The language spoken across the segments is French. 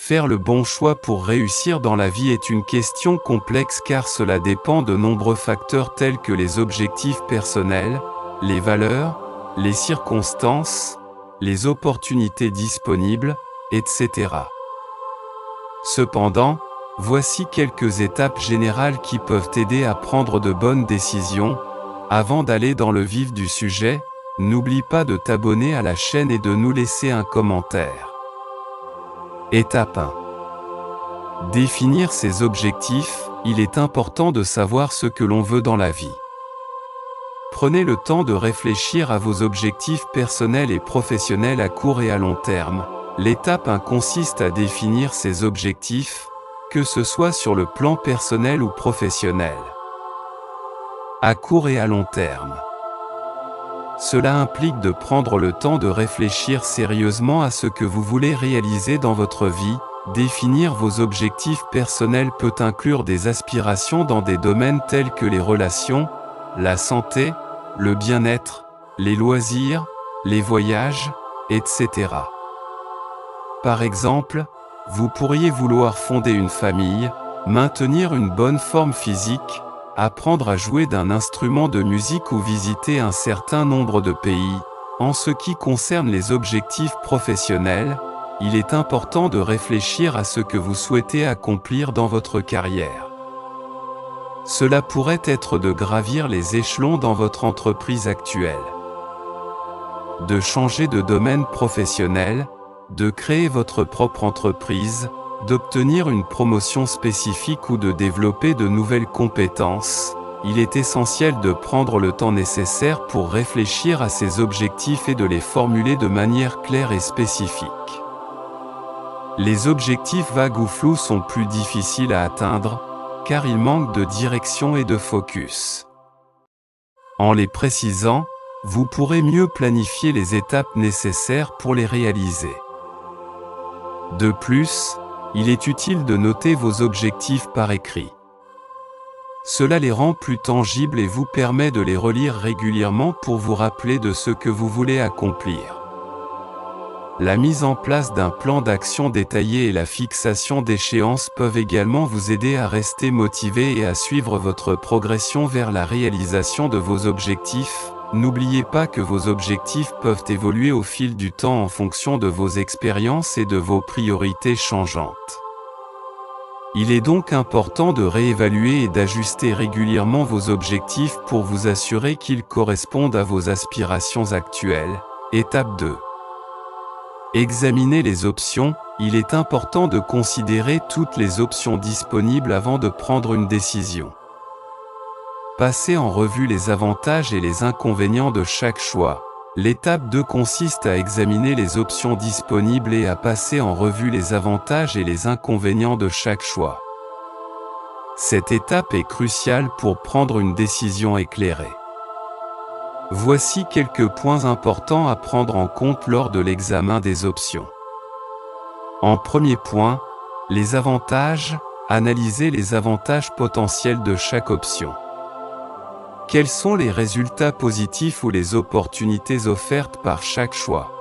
Faire le bon choix pour réussir dans la vie est une question complexe car cela dépend de nombreux facteurs tels que les objectifs personnels, les valeurs, les circonstances, les opportunités disponibles, etc. Cependant, voici quelques étapes générales qui peuvent t'aider à prendre de bonnes décisions. Avant d'aller dans le vif du sujet, n'oublie pas de t'abonner à la chaîne et de nous laisser un commentaire. Étape 1. Définir ses objectifs. Il est important de savoir ce que l'on veut dans la vie. Prenez le temps de réfléchir à vos objectifs personnels et professionnels à court et à long terme. L'étape 1 consiste à définir ses objectifs, que ce soit sur le plan personnel ou professionnel. À court et à long terme. Cela implique de prendre le temps de réfléchir sérieusement à ce que vous voulez réaliser dans votre vie. Définir vos objectifs personnels peut inclure des aspirations dans des domaines tels que les relations, la santé, le bien-être, les loisirs, les voyages, etc. Par exemple, vous pourriez vouloir fonder une famille, maintenir une bonne forme physique, apprendre à jouer d'un instrument de musique ou visiter un certain nombre de pays. En ce qui concerne les objectifs professionnels, il est important de réfléchir à ce que vous souhaitez accomplir dans votre carrière. Cela pourrait être de gravir les échelons dans votre entreprise actuelle, de changer de domaine professionnel, de créer votre propre entreprise, d'obtenir une promotion spécifique ou de développer de nouvelles compétences. Il est essentiel de prendre le temps nécessaire pour réfléchir à ces objectifs et de les formuler de manière claire et spécifique. Les objectifs vagues ou flous sont plus difficiles à atteindre, car ils manquent de direction et de focus. En les précisant, vous pourrez mieux planifier les étapes nécessaires pour les réaliser. De plus, il est utile de noter vos objectifs par écrit. Cela les rend plus tangibles et vous permet de les relire régulièrement pour vous rappeler de ce que vous voulez accomplir. La mise en place d'un plan d'action détaillé et la fixation d'échéances peuvent également vous aider à rester motivé et à suivre votre progression vers la réalisation de vos objectifs. N'oubliez pas que vos objectifs peuvent évoluer au fil du temps en fonction de vos expériences et de vos priorités changeantes. Il est donc important de réévaluer et d'ajuster régulièrement vos objectifs pour vous assurer qu'ils correspondent à vos aspirations actuelles. Étape 2. Examinez les options. Il est important de considérer toutes les options disponibles avant de prendre une décision. Passez en revue les avantages et les inconvénients de chaque choix. L'étape 2 consiste à examiner les options disponibles et à passer en revue les avantages et les inconvénients de chaque choix. Cette étape est cruciale pour prendre une décision éclairée. Voici quelques points importants à prendre en compte lors de l'examen des options. En premier point, les avantages. Analysez les avantages potentiels de chaque option. Quels sont les résultats positifs ou les opportunités offertes par chaque choix?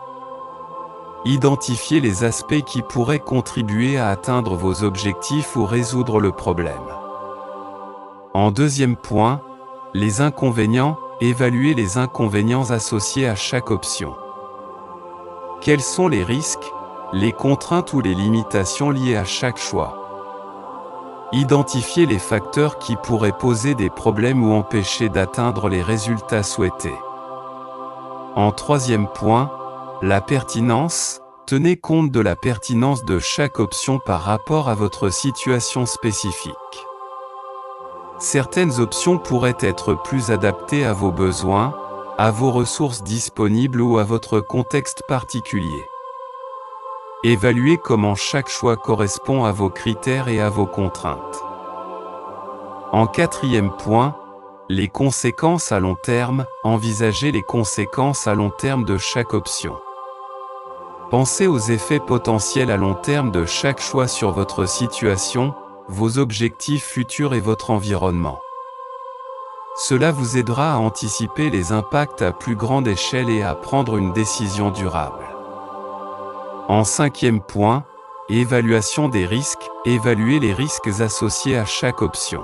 Identifiez les aspects qui pourraient contribuer à atteindre vos objectifs ou résoudre le problème. En deuxième point, les inconvénients. Évaluez les inconvénients associés à chaque option. Quels sont les risques, les contraintes ou les limitations liées à chaque choix? Identifiez les facteurs qui pourraient poser des problèmes ou empêcher d'atteindre les résultats souhaités. En troisième point, la pertinence. Tenez compte de la pertinence de chaque option par rapport à votre situation spécifique. Certaines options pourraient être plus adaptées à vos besoins, à vos ressources disponibles ou à votre contexte particulier. Évaluez comment chaque choix correspond à vos critères et à vos contraintes. En quatrième point, les conséquences à long terme. Envisagez les conséquences à long terme de chaque option. Pensez aux effets potentiels à long terme de chaque choix sur votre situation, vos objectifs futurs et votre environnement. Cela vous aidera à anticiper les impacts à plus grande échelle et à prendre une décision durable. En cinquième point, Évaluation des risques, évaluer les risques associés à chaque option.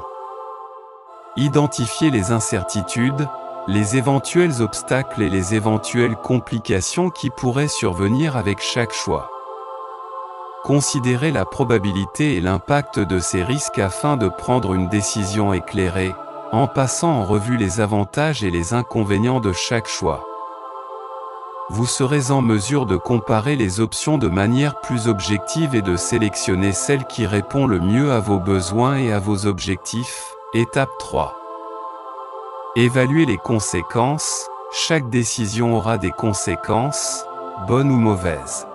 Identifier les incertitudes, les éventuels obstacles et les éventuelles complications qui pourraient survenir avec chaque choix. Considérer la probabilité et l'impact de ces risques afin de prendre une décision éclairée, en passant en revue les avantages et les inconvénients de chaque choix. Vous serez en mesure de comparer les options de manière plus objective et de sélectionner celle qui répond le mieux à vos besoins et à vos objectifs. Étape 3. Évaluer les conséquences. Chaque décision aura des conséquences, bonnes ou mauvaises.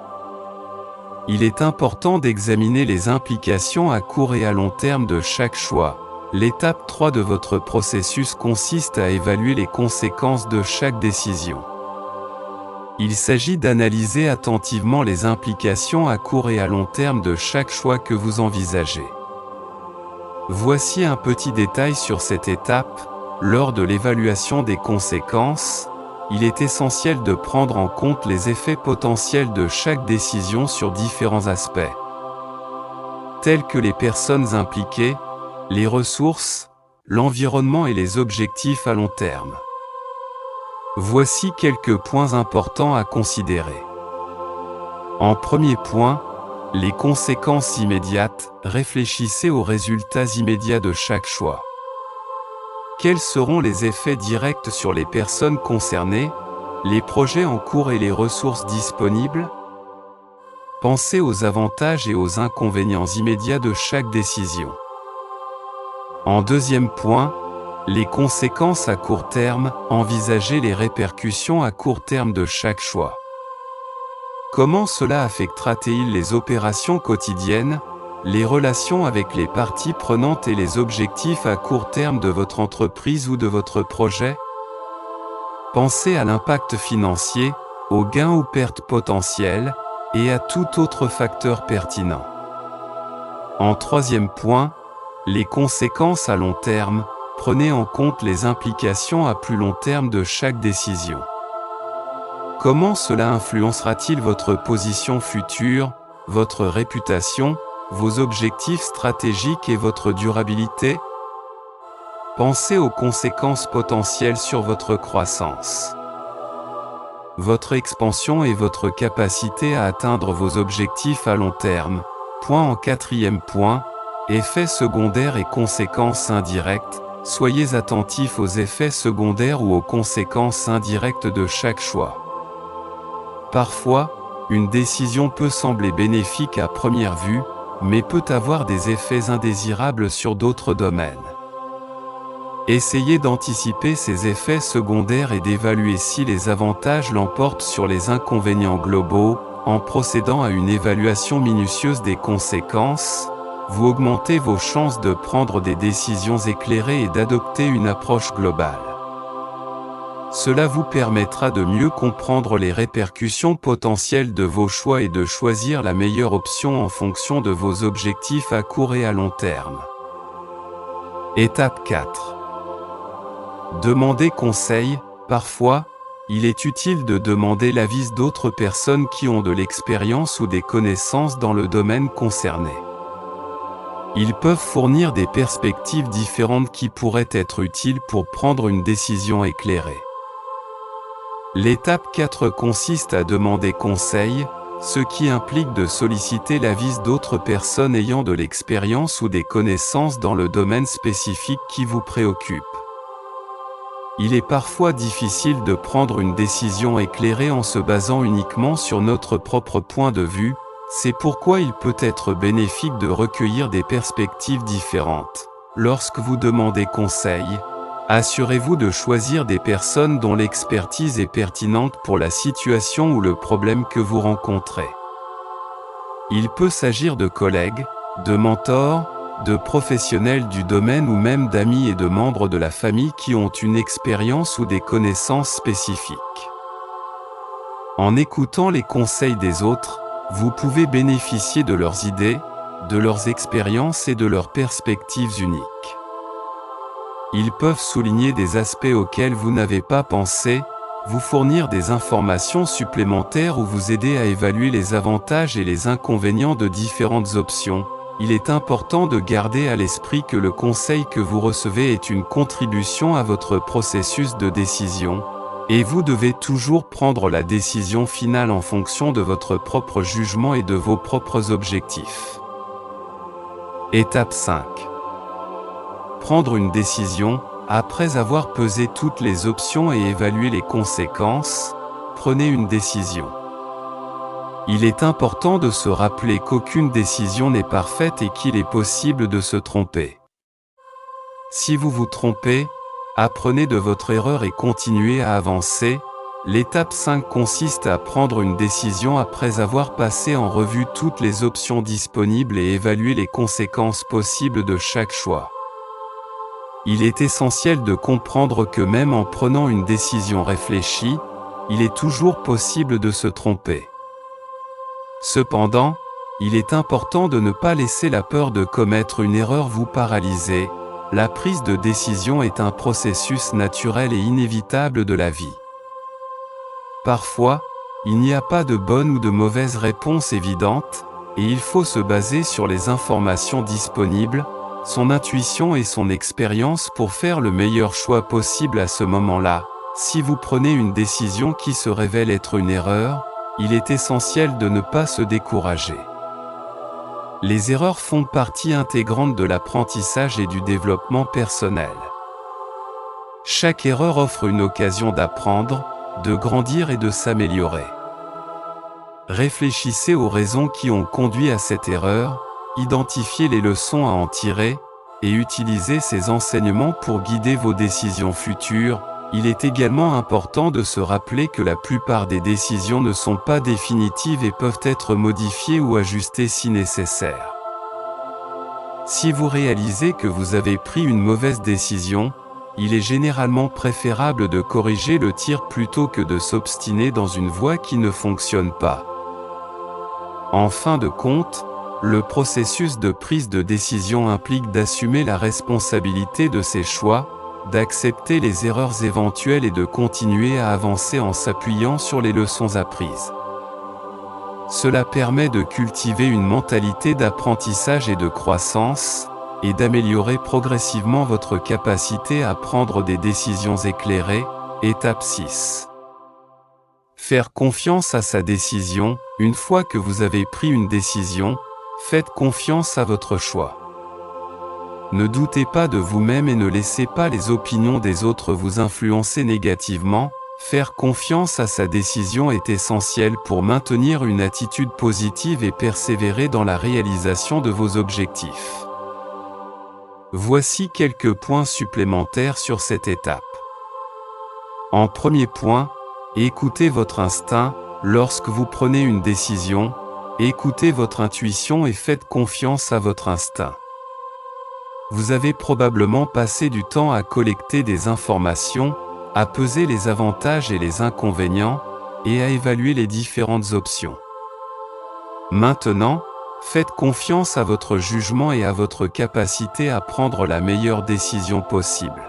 Il est important d'examiner les implications à court et à long terme de chaque choix. L'étape 3 de votre processus consiste à évaluer les conséquences de chaque décision. Il s'agit d'analyser attentivement les implications à court et à long terme de chaque choix que vous envisagez. Voici un petit détail sur cette étape. Lors de l'évaluation des conséquences, il est essentiel de prendre en compte les effets potentiels de chaque décision sur différents aspects, tels que les personnes impliquées, les ressources, l'environnement et les objectifs à long terme. Voici quelques points importants à considérer. En premier point, les conséquences immédiates. Réfléchissez aux résultats immédiats de chaque choix. Quels seront les effets directs sur les personnes concernées, les projets en cours et les ressources disponibles? Pensez aux avantages et aux inconvénients immédiats de chaque décision. En deuxième point, les conséquences à court terme. Envisagez les répercussions à court terme de chaque choix. Comment cela affectera-t-il les opérations quotidiennes, les relations avec les parties prenantes et les objectifs à court terme de votre entreprise ou de votre projet? Pensez à l'impact financier, aux gains ou pertes potentielles, et à tout autre facteur pertinent. En troisième point, les conséquences à long terme. Prenez en compte les implications à plus long terme de chaque décision. Comment cela influencera-t-il votre position future, votre réputation, vos objectifs stratégiques et votre durabilité? Pensez aux conséquences potentielles sur votre croissance, votre expansion et votre capacité à atteindre vos objectifs à long terme. En quatrième point, effets secondaires et conséquences indirectes. Soyez attentifs aux effets secondaires ou aux conséquences indirectes de chaque choix. Parfois, une décision peut sembler bénéfique à première vue, mais peut avoir des effets indésirables sur d'autres domaines. Essayez d'anticiper ces effets secondaires et d'évaluer si les avantages l'emportent sur les inconvénients globaux. En procédant à une évaluation minutieuse des conséquences, vous augmentez vos chances de prendre des décisions éclairées et d'adopter une approche globale. Cela vous permettra de mieux comprendre les répercussions potentielles de vos choix et de choisir la meilleure option en fonction de vos objectifs à court et à long terme. Étape 4. Demandez conseil. Parfois, il est utile de demander l'avis d'autres personnes qui ont de l'expérience ou des connaissances dans le domaine concerné. Ils peuvent fournir des perspectives différentes qui pourraient être utiles pour prendre une décision éclairée. L'étape 4 consiste à demander conseil, ce qui implique de solliciter l'avis d'autres personnes ayant de l'expérience ou des connaissances dans le domaine spécifique qui vous préoccupe. Il est parfois difficile de prendre une décision éclairée en se basant uniquement sur notre propre point de vue. C'est pourquoi il peut être bénéfique de recueillir des perspectives différentes. Lorsque vous demandez conseil, assurez-vous de choisir des personnes dont l'expertise est pertinente pour la situation ou le problème que vous rencontrez. Il peut s'agir de collègues, de mentors, de professionnels du domaine ou même d'amis et de membres de la famille qui ont une expérience ou des connaissances spécifiques. En écoutant les conseils des autres, vous pouvez bénéficier de leurs idées, de leurs expériences et de leurs perspectives uniques. Ils peuvent souligner des aspects auxquels vous n'avez pas pensé, vous fournir des informations supplémentaires ou vous aider à évaluer les avantages et les inconvénients de différentes options, il est important de garder à l'esprit que le conseil que vous recevez est une contribution à votre processus de décision, et vous devez toujours prendre la décision finale en fonction de votre propre jugement et de vos propres objectifs. Étape 5. Prendre une décision. Après avoir pesé toutes les options et évalué les conséquences, prenez une décision. Il est important de se rappeler qu'aucune décision n'est parfaite et qu'il est possible de se tromper. Si vous vous trompez, apprenez de votre erreur et continuez à avancer. L'étape 5 consiste à prendre une décision après avoir passé en revue toutes les options disponibles et évalué les conséquences possibles de chaque choix. Il est essentiel de comprendre que même en prenant une décision réfléchie, il est toujours possible de se tromper. Cependant, il est important de ne pas laisser la peur de commettre une erreur vous paralyser. La prise de décision est un processus naturel et inévitable de la vie. Parfois, il n'y a pas de bonne ou de mauvaise réponse évidente, et il faut se baser sur les informations disponibles, son intuition et son expérience pour faire le meilleur choix possible à ce moment-là. Si vous prenez une décision qui se révèle être une erreur, il est essentiel de ne pas se décourager. Les erreurs font partie intégrante de l'apprentissage et du développement personnel. Chaque erreur offre une occasion d'apprendre, de grandir et de s'améliorer. Réfléchissez aux raisons qui ont conduit à cette erreur, identifiez les leçons à en tirer, et utilisez ces enseignements pour guider vos décisions futures. Il est également important de se rappeler que la plupart des décisions ne sont pas définitives et peuvent être modifiées ou ajustées si nécessaire. Si vous réalisez que vous avez pris une mauvaise décision, il est généralement préférable de corriger le tir plutôt que de s'obstiner dans une voie qui ne fonctionne pas. En fin de compte, le processus de prise de décision implique d'assumer la responsabilité de ses choix, d'accepter les erreurs éventuelles et de continuer à avancer en s'appuyant sur les leçons apprises. Cela permet de cultiver une mentalité d'apprentissage et de croissance, et d'améliorer progressivement votre capacité à prendre des décisions éclairées. Étape 6. Faire confiance à sa décision. Une fois que vous avez pris une décision, faites confiance à votre choix. Ne doutez pas de vous-même et ne laissez pas les opinions des autres vous influencer négativement. Faire confiance à sa décision est essentiel pour maintenir une attitude positive et persévérer dans la réalisation de vos objectifs. Voici quelques points supplémentaires sur cette étape. En premier point, écoutez votre instinct. Lorsque vous prenez une décision, écoutez votre intuition et faites confiance à votre instinct. Vous avez probablement passé du temps à collecter des informations, à peser les avantages et les inconvénients, et à évaluer les différentes options. Maintenant, faites confiance à votre jugement et à votre capacité à prendre la meilleure décision possible.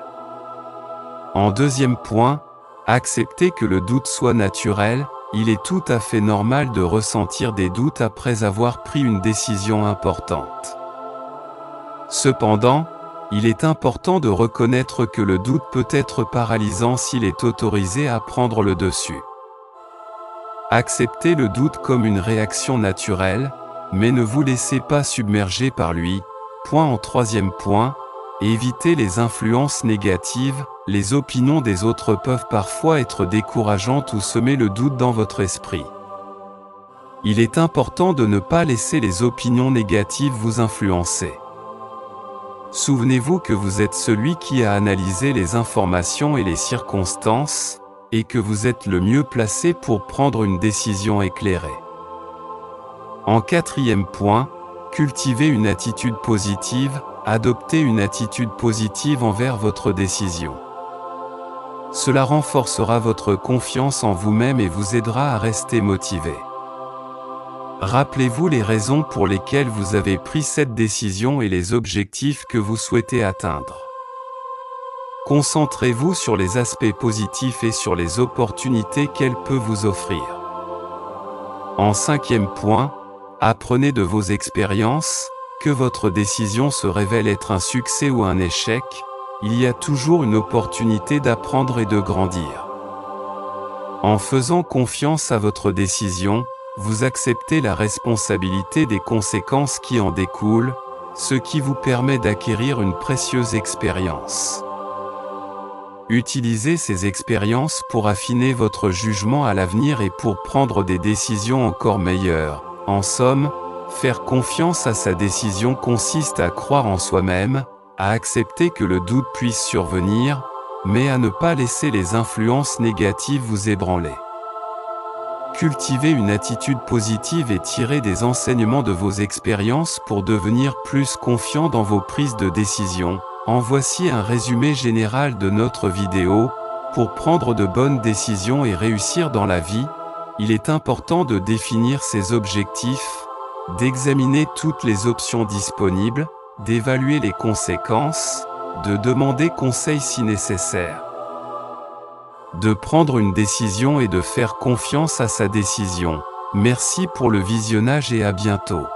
En deuxième point, acceptez que le doute soit naturel. Il est tout à fait normal de ressentir des doutes après avoir pris une décision importante. Cependant, il est important de reconnaître que le doute peut être paralysant s'il est autorisé à prendre le dessus. Acceptez le doute comme une réaction naturelle, mais ne vous laissez pas submerger par lui. En troisième point, évitez les influences négatives. Les opinions des autres peuvent parfois être décourageantes ou semer le doute dans votre esprit. Il est important de ne pas laisser les opinions négatives vous influencer. Souvenez-vous que vous êtes celui qui a analysé les informations et les circonstances, et que vous êtes le mieux placé pour prendre une décision éclairée. En quatrième point, cultivez une attitude positive. Adoptez une attitude positive envers votre décision. Cela renforcera votre confiance en vous-même et vous aidera à rester motivé. Rappelez-vous les raisons pour lesquelles vous avez pris cette décision et les objectifs que vous souhaitez atteindre. Concentrez-vous sur les aspects positifs et sur les opportunités qu'elle peut vous offrir. En 5e point, apprenez de vos expériences. Que votre décision se révèle être un succès ou un échec, il y a toujours une opportunité d'apprendre et de grandir. En faisant confiance à votre décision, vous acceptez la responsabilité des conséquences qui en découlent, ce qui vous permet d'acquérir une précieuse expérience. Utilisez ces expériences pour affiner votre jugement à l'avenir et pour prendre des décisions encore meilleures. En somme, faire confiance à sa décision consiste à croire en soi-même, à accepter que le doute puisse survenir, mais à ne pas laisser les influences négatives vous ébranler. Cultivez une attitude positive et tirez des enseignements de vos expériences pour devenir plus confiant dans vos prises de décision. En voici un résumé général de notre vidéo. Pour prendre de bonnes décisions et réussir dans la vie, il est important de définir ses objectifs, d'examiner toutes les options disponibles, d'évaluer les conséquences, de demander conseil si nécessaire, de prendre une décision et de faire confiance à sa décision. Merci pour le visionnage et à bientôt.